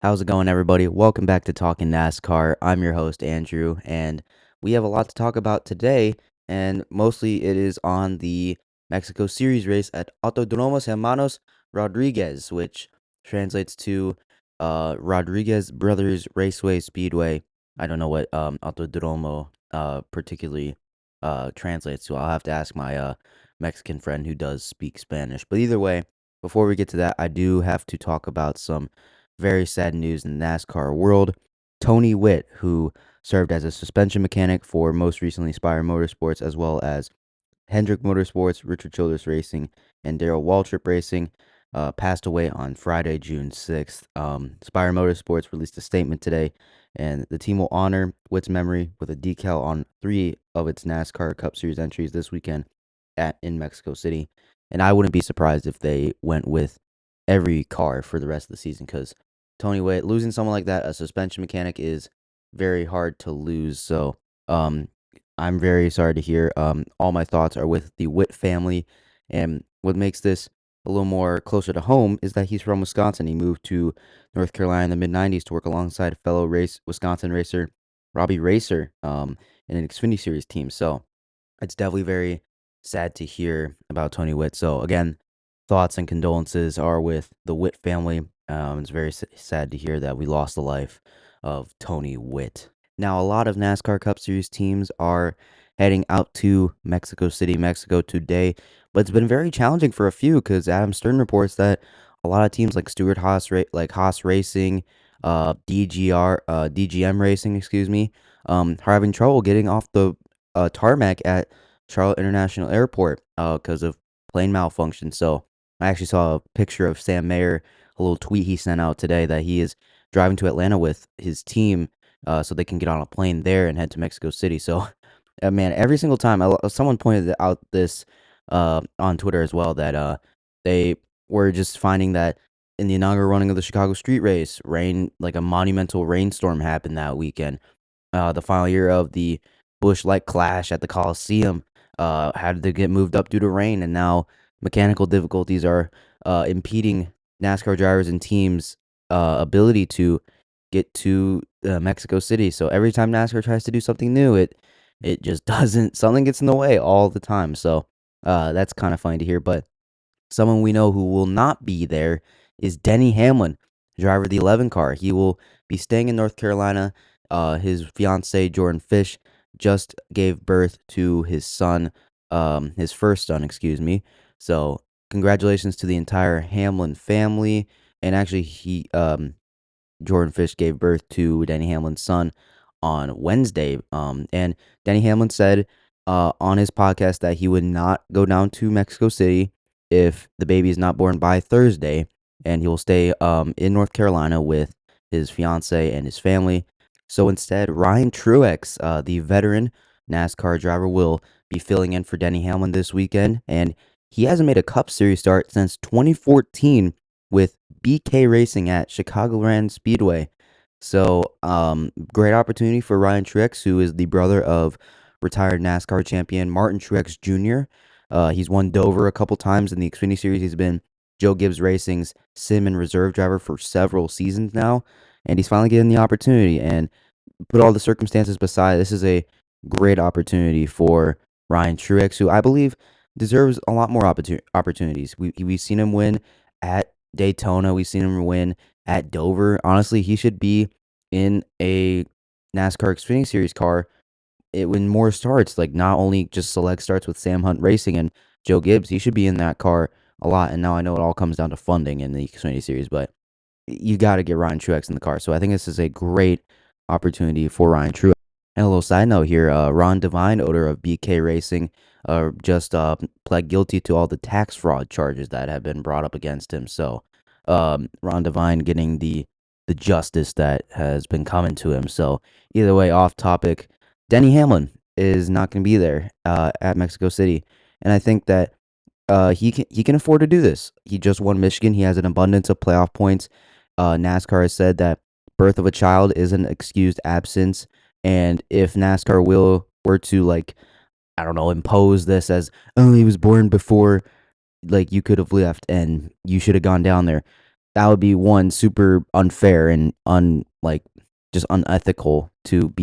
How's it going, everybody? Welcome back to Talkin NASCAR. I'm your host, Andrew, and we have a lot to talk about today, and mostly it is on the Mexico Series race at Autodromo Hermanos Rodriguez, which translates to Rodriguez Brothers Raceway Speedway. I don't know what Autodromo particularly translates to. I'll have to ask my Mexican friend who does speak Spanish. But either way, before we get to that, I do have to talk about some very sad news in the NASCAR world. Tony Witt, who served as a suspension mechanic for most recently Spire Motorsports, as well as Hendrick Motorsports, Richard Childress Racing, and Darrell Waltrip Racing, passed away on Friday, June 6th. Spire Motorsports released a statement today, and the team will honor Witt's memory with a decal on 3 of its NASCAR Cup Series entries this weekend in Mexico City. And I wouldn't be surprised if they went with every car for the rest of the season because Tony Witt, losing someone like that, a suspension mechanic, is very hard to lose. So, I'm very sorry to hear. All my thoughts are with the Witt family, and what makes this a little more closer to home is that he's from Wisconsin. He moved to North Carolina in the mid '90s to work alongside fellow Wisconsin racer Robbie Racer, in an Xfinity Series team. So, it's definitely very sad to hear about Tony Witt. So again, thoughts and condolences are with the Witt family. It's very sad to hear that we lost the life of Tony Witt. Now, a lot of NASCAR Cup Series teams are heading out to Mexico City, Mexico today, but it's been very challenging for a few because Adam Stern reports that a lot of teams like Stewart Haas, like Haas Racing, DGM Racing, excuse me, are having trouble getting off the tarmac at Charlotte International Airport because of plane malfunction. So I actually saw a picture of Sam Mayer, a little tweet he sent out today that he is driving to Atlanta with his team so they can get on a plane there and head to Mexico City. So, man, every single time, someone pointed out this on Twitter as well that they were just finding that in the inaugural running of the Chicago Street Race, rain, like a monumental rainstorm happened that weekend. The final year of the Busch Light Clash at the Coliseum had to get moved up due to rain, and now mechanical difficulties are impeding NASCAR drivers and teams' ability to get to Mexico City. So every time NASCAR tries to do something new, it just doesn't. Something gets in the way all the time. So that's kind of funny to hear. But someone we know who will not be there is Denny Hamlin, driver of the 11 car. He will be staying in North Carolina. His fiance Jordan Fish just gave birth to his son, his first son, excuse me. So congratulations to the entire Hamlin family. And actually, Jordan Fish gave birth to Denny Hamlin's son on Wednesday. And Denny Hamlin said on his podcast that he would not go down to Mexico City if the baby is not born by Thursday, and he will stay in North Carolina with his fiance and his family. So instead, Ryan Truex, the veteran NASCAR driver, will be filling in for Denny Hamlin this weekend, and he hasn't made a Cup Series start since 2014 with BK Racing at Chicagoland Speedway. So, great opportunity for Ryan Truex, who is the brother of retired NASCAR champion Martin Truex Jr. He's won Dover a couple times in the Xfinity Series. He's been Joe Gibbs Racing's sim and reserve driver for several seasons now, and he's finally getting the opportunity. And put all the circumstances beside, this is a great opportunity for Ryan Truex, who I believe deserves a lot more opportunities. We've seen him win at Daytona. We've seen him win at Dover. Honestly, he should be in a NASCAR Xfinity Series car win more starts, like not only just select starts with Sam Hunt Racing and Joe Gibbs. He should be in that car a lot. And now I know it all comes down to funding in the Xfinity Series, but you got to get Ryan Truex in the car. So I think this is a great opportunity for Ryan Truex. And a little side note here, Ron Devine, owner of BK Racing, just pled guilty to all the tax fraud charges that have been brought up against him. So Ron Devine getting the justice that has been coming to him. So either way, off topic, Denny Hamlin is not going to be there at Mexico City, and I think that he can afford to do this. He just won Michigan. He has an abundance of playoff points. NASCAR has said that birth of a child is an excused absence, and if NASCAR were to, like, I don't know, impose this as, oh, he was born before, like, you could have left and you should have gone down there. that would be one super unfair and just unethical to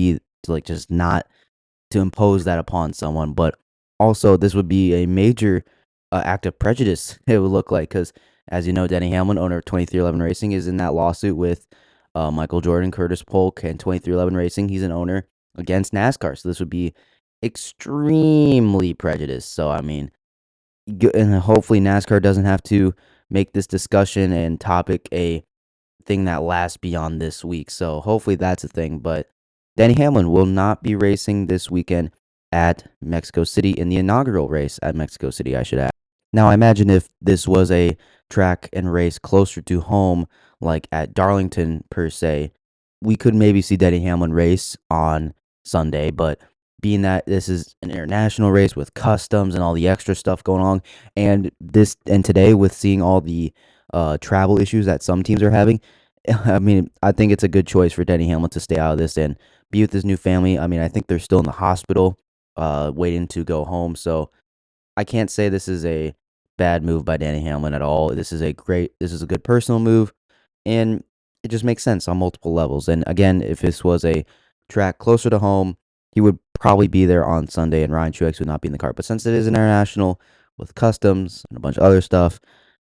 like just not to impose that upon someone. But also, this would be a major act of prejudice. It would look like because, as you know, Denny Hamlin, owner of 2311 Racing, is in that lawsuit with Michael Jordan, Curtis Polk, and 2311 Racing. He's an owner against NASCAR, so this would be extremely prejudiced. So I mean, and hopefully NASCAR doesn't have to make this discussion and topic a thing that lasts beyond this week. So hopefully that's a thing. But Denny Hamlin will not be racing this weekend at Mexico City in the inaugural race at Mexico City, I should add. Now, I imagine if this was a track and race closer to home, like at Darlington per se, we could maybe see Denny Hamlin race on Sunday. But being that this is an international race with customs and all the extra stuff going on, and today with seeing all the travel issues that some teams are having, I mean, I think it's a good choice for Denny Hamlin to stay out of this and be with his new family. I mean, I think they're still in the hospital, waiting to go home. So I can't say this is a bad move by Denny Hamlin at all. This is a good personal move, and it just makes sense on multiple levels. And again, if this was a track closer to home, he would probably be there on Sunday, and Ryan Truex would not be in the car. But since it is international with customs and a bunch of other stuff,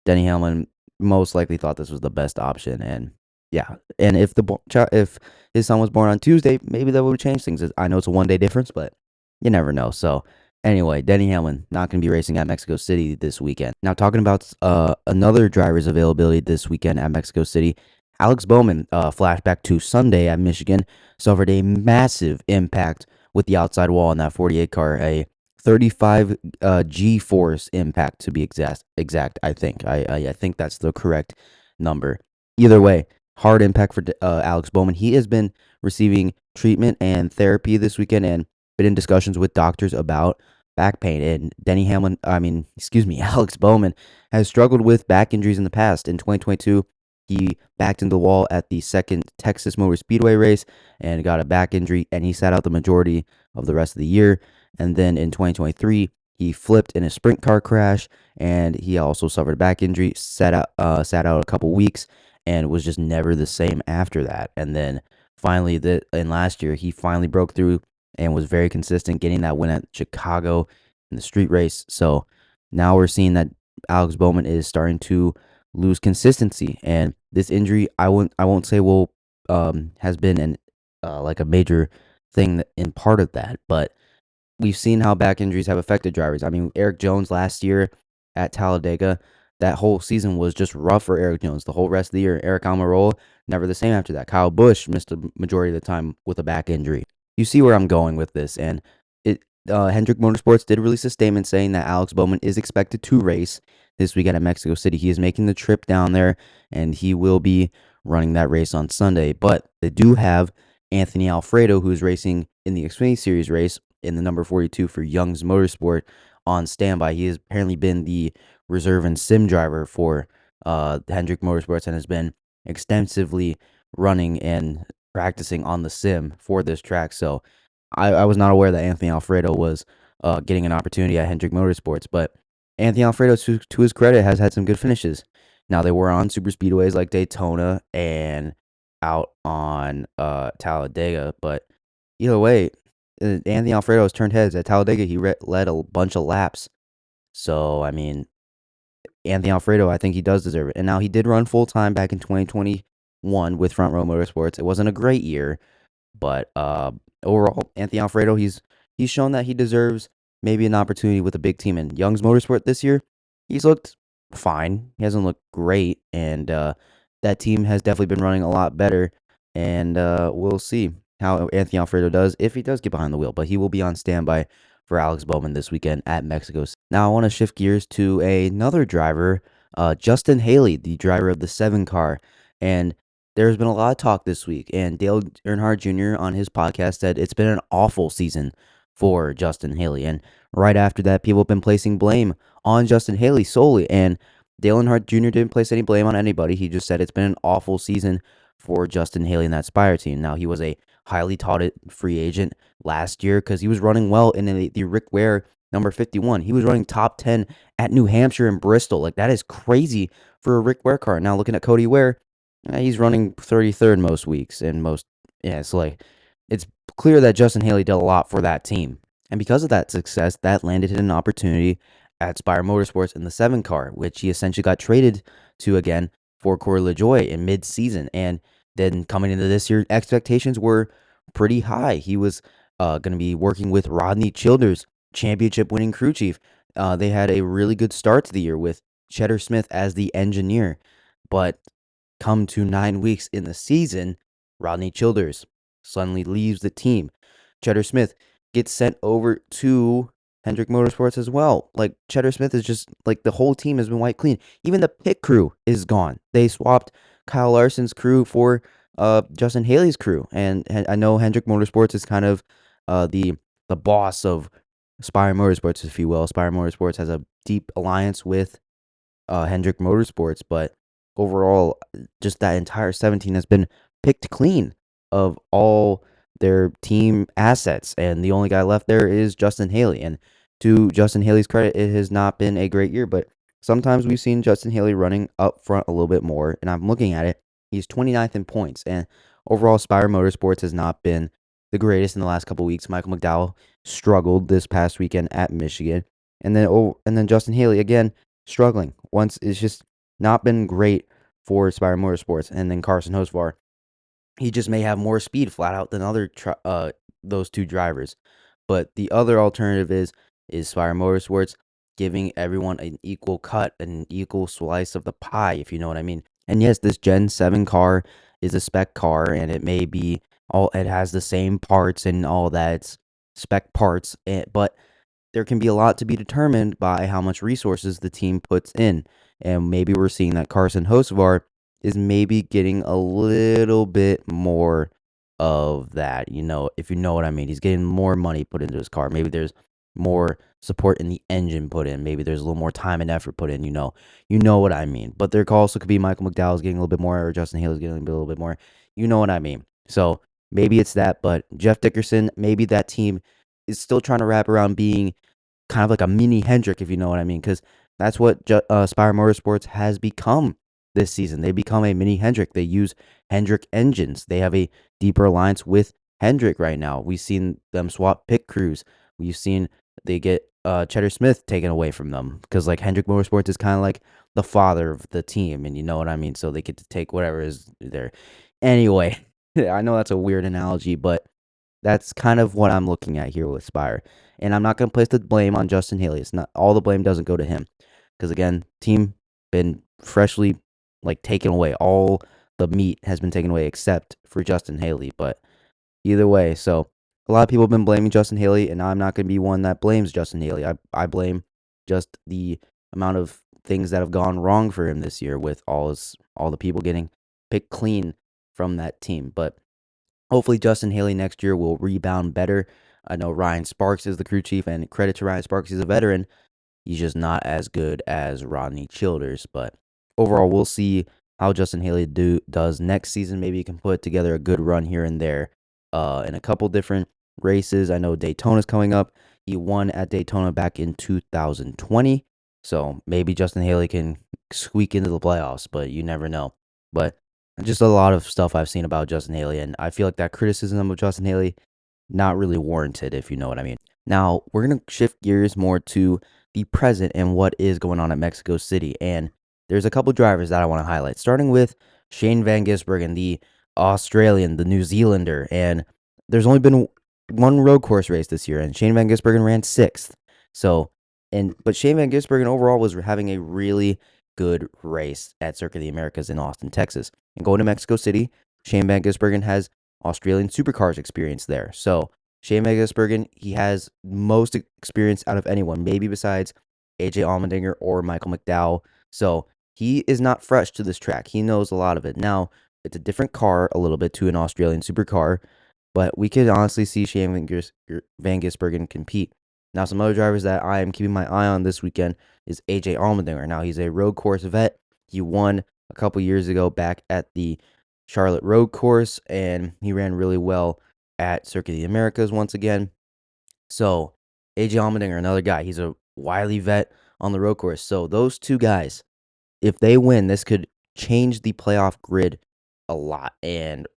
Denny Hamlin most likely thought this was the best option. And yeah, and if his son was born on Tuesday, maybe that would change things. I know it's a 1 day difference, but you never know. So anyway, Denny Hamlin not going to be racing at Mexico City this weekend. Now, talking about another driver's availability this weekend at Mexico City, Alex Bowman, flashback to Sunday at Michigan, suffered a massive impact with the outside wall in that 48 car, a 35 G-force impact to be exact. I think I think that's the correct number. Either way, hard impact for Alex Bowman. He has been receiving treatment and therapy this weekend and been in discussions with doctors about back pain. And Alex Bowman has struggled with back injuries in the past. In 2022, he backed into the wall at the second Texas Motor Speedway race and got a back injury, and he sat out the majority of the rest of the year. And then in 2023, he flipped in a sprint car crash, and he also suffered a back injury, sat out a couple weeks, and was just never the same after that. And then finally, in last year, he finally broke through and was very consistent, getting that win at Chicago in the street race. So now we're seeing that Alex Bowman is starting to lose consistency, and this injury, I won't say has been like a major thing in part of that, but we've seen how back injuries have affected drivers. I mean, Eric Jones last year at Talladega, that whole season was just rough for Eric Jones. The whole rest of the year, Eric Almirola, never the same after that. Kyle Busch missed a majority of the time with a back injury. You see where I'm going with this, and Hendrick Motorsports did release a statement saying that Alex Bowman is expected to race this weekend at Mexico City. He is making the trip down there, and he will be running that race on Sunday. But they do have Anthony Alfredo, who is racing in the Xfinity Series race in the number 42 for Young's Motorsport, on standby. He has apparently been the reserve and sim driver for Hendrick Motorsports and has been extensively running and practicing on the sim for this track. So I was not aware that Anthony Alfredo was getting an opportunity at Hendrick Motorsports, but Anthony Alfredo, to his credit, has had some good finishes. Now, they were on super speedways like Daytona and out on Talladega, but either way, Anthony Alfredo has turned heads. At Talladega, he led a bunch of laps. So, I mean, Anthony Alfredo, I think he does deserve it. And now he did run full-time back in 2021 with Front Row Motorsports. It wasn't a great year, but overall, Anthony Alfredo, he's shown that he deserves maybe an opportunity with a big team. In Young's Motorsport this year, he's looked fine. He hasn't looked great, and that team has definitely been running a lot better. And we'll see how Anthony Alfredo does if he does get behind the wheel. But he will be on standby for Alex Bowman this weekend at Mexico City. Now I want to shift gears to another driver, Justin Haley, the driver of the 7 car. And there's been a lot of talk this week, and Dale Earnhardt Jr. on his podcast said it's been an awful season for Justin Haley. And right after that, people have been placing blame on Justin Haley solely, and Dale Earnhardt Jr. didn't place any blame on anybody. He just said it's been an awful season for Justin Haley and that Spire team. Now, he was a highly touted free agent last year because he was running well in the Rick Ware number 51. He was running top 10 at New Hampshire and Bristol. Like, that is crazy for a Rick Ware car. Now looking at Cody Ware, he's running 33rd most weeks and most. Yeah, it's like it's clear that Justin Haley did a lot for that team, and because of that success, that landed him an opportunity at Spire Motorsports in the 7 car, which he essentially got traded to again for Corey LaJoie in mid-season. And then coming into this year, expectations were pretty high. He was going to be working with Rodney Childers, championship-winning crew chief. They had a really good start to the year with Cheddar Smith as the engineer, but come to 9 weeks in the season, Rodney Childers suddenly leaves the team. Cheddar Smith gets sent over to Hendrick Motorsports as well. Like Cheddar Smith is just like the whole team has been wiped clean. Even the pit crew is gone. They swapped Kyle Larson's crew for Justin Haley's crew, and I know Hendrick Motorsports is kind of the boss of Spire Motorsports, if you will. Spire Motorsports has a deep alliance with Hendrick Motorsports, but overall, just that entire 17 has been picked clean of all their team assets, and the only guy left there is Justin Haley. And to Justin Haley's credit, it has not been a great year, but sometimes we've seen Justin Haley running up front a little bit more, and I'm looking at it. He's 29th in points, and overall, Spire Motorsports has not been the greatest in the last couple weeks. Michael McDowell struggled this past weekend at Michigan, and then Justin Haley again struggling. Once it's just not been great for Spire Motorsports, and then Carson Hocevar, he just may have more speed flat out than those two drivers. But the other alternative is Spire Motorsports giving everyone an equal cut, an equal slice of the pie, if you know what I mean. And yes, this Gen 7 car is a spec car, and it has the same parts and all that. It's spec parts, but there can be a lot to be determined by how much resources the team puts in. And maybe we're seeing that Carson Hocevar is maybe getting a little bit more of that, if you know what I mean. He's getting more money put into his car. Maybe there's more support in the engine put in. Maybe there's a little more time and effort put in, You know what I mean. But there also could be Michael McDowell's getting a little bit more, or Justin Haley's getting a little bit more. You know what I mean. So maybe it's that, but Jeff Dickerson, maybe that team is still trying to wrap around being kind of like a mini Hendrick, if you know what I mean, because that's what Spire Motorsports has become this season. They become a mini Hendrick. They use Hendrick engines. They have a deeper alliance with Hendrick right now. We've seen them swap pit crews. We've seen they get Cheddar Smith taken away from them because like Hendrick Motorsports is kind of like the father of the team, and you know what I mean. So they get to take whatever is there. Anyway, I know that's a weird analogy, but that's kind of what I'm looking at here with Spire. And I'm not going to place the blame on Justin Haley. It's not all the blame doesn't go to him. Because again, team been freshly taken away. All the meat has been taken away except for Justin Haley. But either way, so a lot of people have been blaming Justin Haley, and I'm not going to be one that blames Justin Haley. I blame just the amount of things that have gone wrong for him this year with all the people getting picked clean from that team. But hopefully Justin Haley next year will rebound better. I know Ryan Sparks is the crew chief, and credit to Ryan Sparks, he's a veteran. He's just not as good as Rodney Childers. But overall, we'll see how Justin Haley does next season. Maybe he can put together a good run here and there in a couple different races. I know Daytona's coming up. He won at Daytona back in 2020. So maybe Justin Haley can squeak into the playoffs, but you never know. But just a lot of stuff I've seen about Justin Haley, and I feel like that criticism of Justin Haley, not really warranted, if you know what I mean. Now, we're going to shift gears more to the present and what is going on at Mexico City. And there's a couple drivers that I want to highlight, starting with Shane Van Gisbergen, the Australian, the New Zealander. And there's only been one road course race this year, and Shane Van Gisbergen ran 6th. But Shane Van Gisbergen overall was having a really good race at Circuit of the Americas in Austin, Texas. And going to Mexico City, Shane Van Gisbergen has Australian supercars experience there. So Shane Van Gisbergen, he has most experience out of anyone, maybe besides AJ Allmendinger or Michael McDowell. So he is not fresh to this track. He knows a lot of it. Now, it's a different car a little bit to an Australian supercar, but we could honestly see Shane Van Gisbergen compete. Now, some other drivers that I am keeping my eye on this weekend is AJ Allmendinger. Now, he's a road course vet. He won a couple years ago back at the Charlotte Road Course, and he ran really well at Circuit of the Americas once again. So, AJ Allmendinger, another guy, he's a wily vet on the road course. So, those two guys, if they win, this could change the playoff grid a lot. And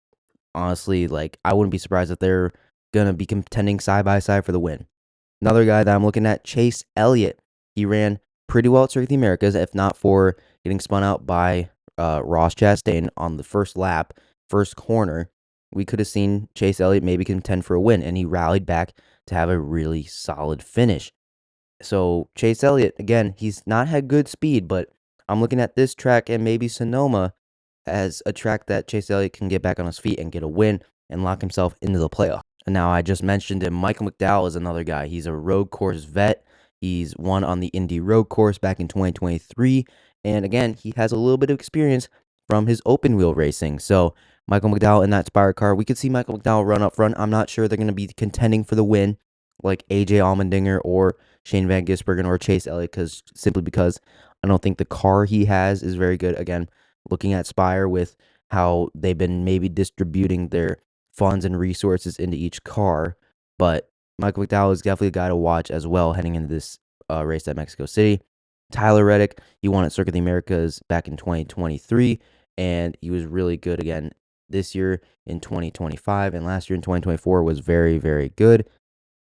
honestly, like, I wouldn't be surprised if they're gonna be contending side by side for the win. Another guy that I'm looking at, Chase Elliott. He ran pretty well at Circuit of the Americas, if not for getting spun out by Ross Chastain on the first lap, first corner. We could have seen Chase Elliott maybe contend for a win, and he rallied back to have a really solid finish. So Chase Elliott, again, he's not had good speed, but I'm looking at this track and maybe Sonoma as a track that Chase Elliott can get back on his feet and get a win and lock himself into the playoff. And now I just mentioned him. Michael McDowell is another guy. He's a road course vet. He's won on the Indy Road Course back in 2023. And again, he has a little bit of experience from his open wheel racing. So Michael McDowell in that Spire car, we could see Michael McDowell run up front. I'm not sure they're going to be contending for the win like AJ Allmendinger or Shane Van Gisbergen or Chase Elliott, simply because I don't think the car he has is very good. Again, looking at Spire with how they've been maybe distributing their funds and resources into each car, but Michael McDowell is definitely a guy to watch as well heading into this race at Mexico City. Tyler Reddick, he won at Circuit of the Americas back in 2023, and he was really good again this year in 2025, and last year in 2024 was very, very good.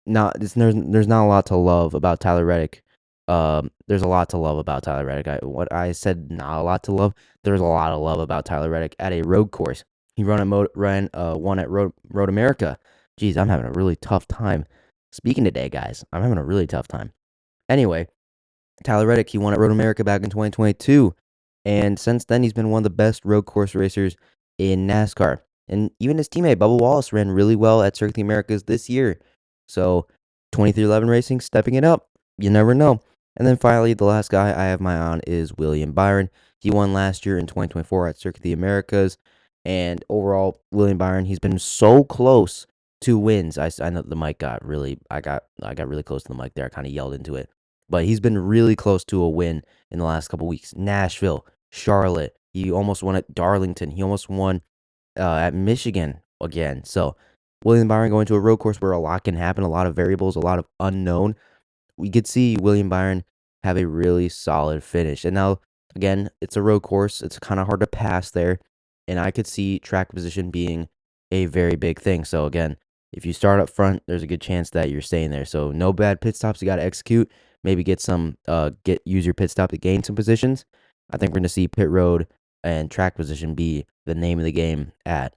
There's not a lot to love about Tyler Reddick. There's a lot to love about Tyler Reddick. What I said, not a lot to love. There's a lot of love about Tyler Reddick at a road course. He won at Road America. Jeez, I'm having a really tough time speaking today, guys. I'm having a really tough time. Anyway, Tyler Reddick, he won at Road America back in 2022, and since then he's been one of the best road course racers in NASCAR. And even his teammate Bubba Wallace ran really well at Circuit of the Americas this year. So 2311 Racing stepping it up. You never know. And then finally, the last guy I have my eye on is William Byron. He won last year in 2024 at Circuit of the Americas. And overall, William Byron, he's been so close to wins. I know the mic got really, I got really close to the mic there. I kind of yelled into it. But he's been really close to a win in the last couple weeks. Nashville, Charlotte. He almost won at Darlington. He almost won at Michigan again. So William Byron going to a road course where a lot can happen, a lot of variables, a lot of unknown. We could see William Byron have a really solid finish. And now, again, it's a road course. It's kind of hard to pass there. And I could see track position being a very big thing. So, again, if you start up front, there's a good chance that you're staying there. So, no bad pit stops. You got to execute. Maybe use your pit stop to gain some positions. I think we're going to see pit road and track position be the name of the game at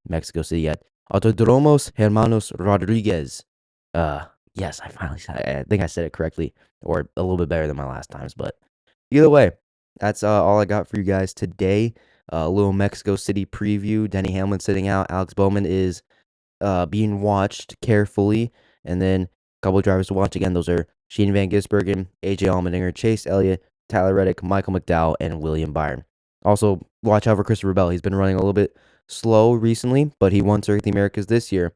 Mexico City at Autodromo Hermanos Rodriguez. Yes, I finally said it. I think I said it correctly, or a little bit better than my last times. But either way, that's all I got for you guys today. A little Mexico City preview. Denny Hamlin sitting out. Alex Bowman is being watched carefully. And then a couple of drivers to watch. Again, those are Shane Van Gisbergen, AJ Allmendinger, Chase Elliott, Tyler Reddick, Michael McDowell, and William Byron. Also, watch out for Christopher Bell. He's been running a little bit slow recently, but he won Circuit of the Americas this year.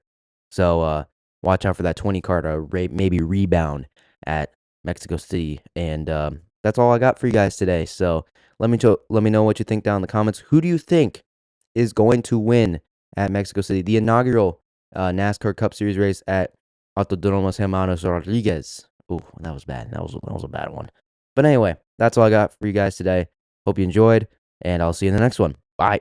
So watch out for that 20 car to maybe rebound at Mexico City. And that's all I got for you guys today. So let me know what you think down in the comments. Who do you think is going to win at Mexico City, the inaugural NASCAR Cup Series race at Autodromo Hermanos Rodriguez? Ooh, that was bad. That was a bad one. But anyway, that's all I got for you guys today. Hope you enjoyed, and I'll see you in the next one. Bye.